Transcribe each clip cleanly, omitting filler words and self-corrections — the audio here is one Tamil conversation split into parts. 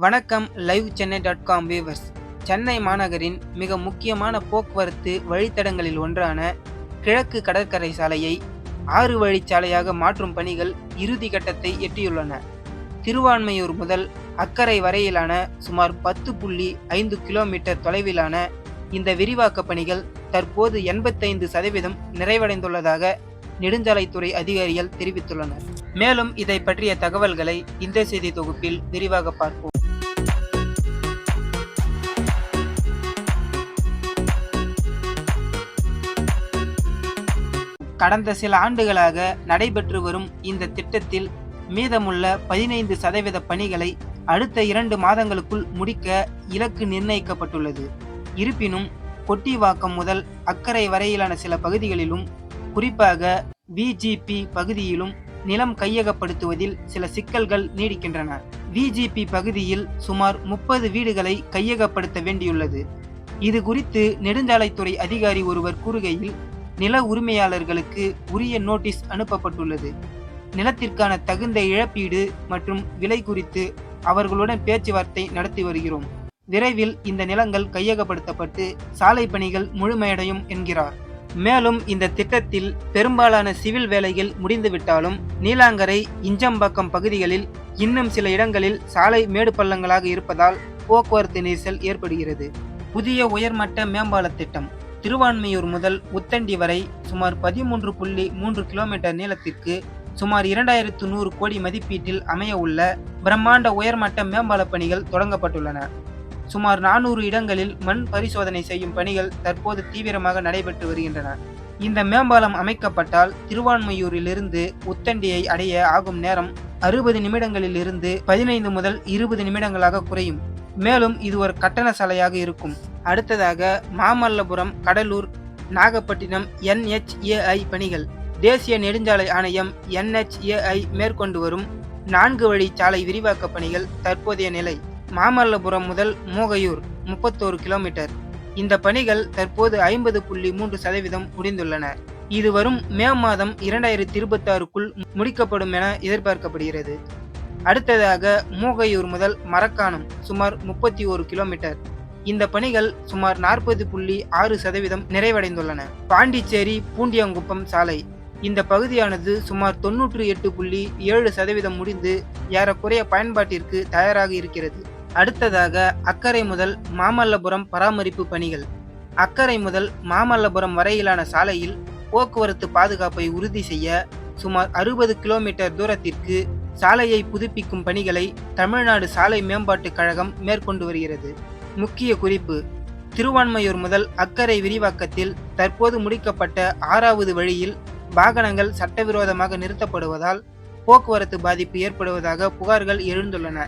வணக்கம் லைவ் சென்னை.com வியூவர்ஸ். சென்னை மாநகரின் மிக முக்கியமான போக்குவரத்து வழித்தடங்களில் ஒன்றான கிழக்கு கடற்கரை சாலையை 6 வழிச்சாலையாக மாற்றும் பணிகள் இறுதி கட்டத்தை எட்டியுள்ளன. திருவான்மியூர் முதல் அக்கரை வரையிலான சுமார் 10.5 கிலோமீட்டர் தொலைவிலான இந்த விரிவாக்க பணிகள் தற்போது 85% நிறைவடைந்துள்ளதாக நெடுஞ்சாலைத்துறை அதிகாரிகள் தெரிவித்துள்ளனர். மேலும் இதை பற்றிய தகவல்களை இந்த செய்தி தொகுப்பில் விரிவாக பார்ப்போம். கடந்த சில ஆண்டுகளாக நடைபெற்று வரும் இந்த திட்டத்தில் மீதமுள்ள 15% பணிகளை அடுத்த 2 மாதங்களுக்குள் முடிக்க இலக்கு நிர்ணயிக்கப்பட்டுள்ளது. இருப்பினும் கொட்டிவாக்கம் முதல் அக்கரை வரையிலான சில பகுதிகளிலும், குறிப்பாக விஜிபி பகுதியிலும் நிலம் கையகப்படுத்துவதில் சில சிக்கல்கள் நீடிக்கின்றன. விஜிபி பகுதியில் சுமார் 30 வீடுகளை கையகப்படுத்த வேண்டியுள்ளது. இது குறித்து நெடுஞ்சாலைத்துறை அதிகாரி ஒருவர் கூறுகையில், நில உரிமையாளர்களுக்கு உரிய நோட்டீஸ் அனுப்பப்பட்டுள்ளது. நிலத்திற்கான தகுந்த இழப்பீடு மற்றும் விலை குறித்து அவர்களுடன் பேச்சுவார்த்தை நடத்தி வருகிறோம். விரைவில் இந்த நிலங்கள் கையகப்படுத்தப்பட்டு சாலை பணிகள் முழுமையடையும் என்கிறார். மேலும் இந்த திட்டத்தில் பெரும்பாலான சிவில் வேலைகள் முடிந்துவிட்டாலும் நீலாங்கரை, இஞ்சம்பாக்கம் பகுதிகளில் இன்னும் சில இடங்களில் சாலை மேடு பள்ளங்களாக இருப்பதால் போக்குவரத்து நெரிசல் ஏற்படுகிறது. புதிய உயர்மட்ட மேம்பால திட்டம் திருவான்மியூர் முதல் உத்தண்டி வரை சுமார் 13.3 கிலோமீட்டர் நீளத்திற்கு சுமார் 2100 கோடி மதிப்பீட்டில் அமைய உள்ள பிரம்மாண்ட உயர்மட்ட மேம்பால பணிகள் தொடங்கப்பட்டுள்ளன. சுமார் 400 இடங்களில் மண் பரிசோதனை செய்யும் பணிகள் தற்போது தீவிரமாக நடைபெற்று வருகின்றன. இந்த மேம்பாலம் அமைக்கப்பட்டால் திருவான்மியூரிலிருந்து உத்தண்டியை அடைய ஆகும் நேரம் 60 நிமிடங்களில் இருந்து 15 முதல் 20 நிமிடங்களாக குறையும். மேலும் இது ஒரு கட்டண சாலையாக இருக்கும். அடுத்ததாக மாமல்லபுரம், கடலூர், நாகப்பட்டினம் NHAI பணிகள். தேசிய நெடுஞ்சாலை ஆணையம் NHAI மேற்கொண்டு வரும் 4 வழி சாலை விரிவாக்க பணிகள் தற்போதைய நிலை. மாமல்லபுரம் முதல் மோகையூர் 31 கிலோமீட்டர். இந்த பணிகள் தற்போது 50.3% முடிந்துள்ளன. இது வரும் மே மாதம் 2026க்குள் முடிக்கப்படும் என எதிர்பார்க்கப்படுகிறது. அடுத்ததாக மோகையூர் முதல் மரக்காணம் சுமார் 31 கிலோமீட்டர். இந்த பணிகள் சுமார் 40.6% நிறைவடைந்துள்ளன. பாண்டிச்சேரி பூண்டியங்குப்பம் சாலை. இந்த பகுதியானது சுமார் 98.7% முடிந்து ஏறக்குறைய பயன்பாட்டிற்கு தயாராக இருக்கிறது. அடுத்ததாக அக்கரை முதல் மாமல்லபுரம் பராமரிப்பு பணிகள். அக்கரை முதல் மாமல்லபுரம் வரையிலான சாலையில் போக்குவரத்து பாதுகாப்பை உறுதி செய்ய சுமார் 60 கிலோமீட்டர் தூரத்திற்கு சாலையை புதுப்பிக்கும் பணிகளை தமிழ்நாடு சாலை மேம்பாட்டுக் கழகம் மேற்கொண்டு வருகிறது. முக்கிய குறிப்பு: திருவான்மியூர் முதல் அக்கரை விரிவாக்கத்தில் தற்போது முடிக்கப்பட்ட 6வது வழியில் வாகனங்கள் சட்டவிரோதமாக நிறுத்தப்படுவதால் போக்குவரத்து பாதிப்பு ஏற்படுவதாக புகார்கள் எழுந்துள்ளன.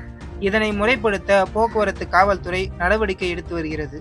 இதனை முறைப்படுத்த போக்குவரத்து காவல்துறை நடவடிக்கை எடுத்து வருகிறது.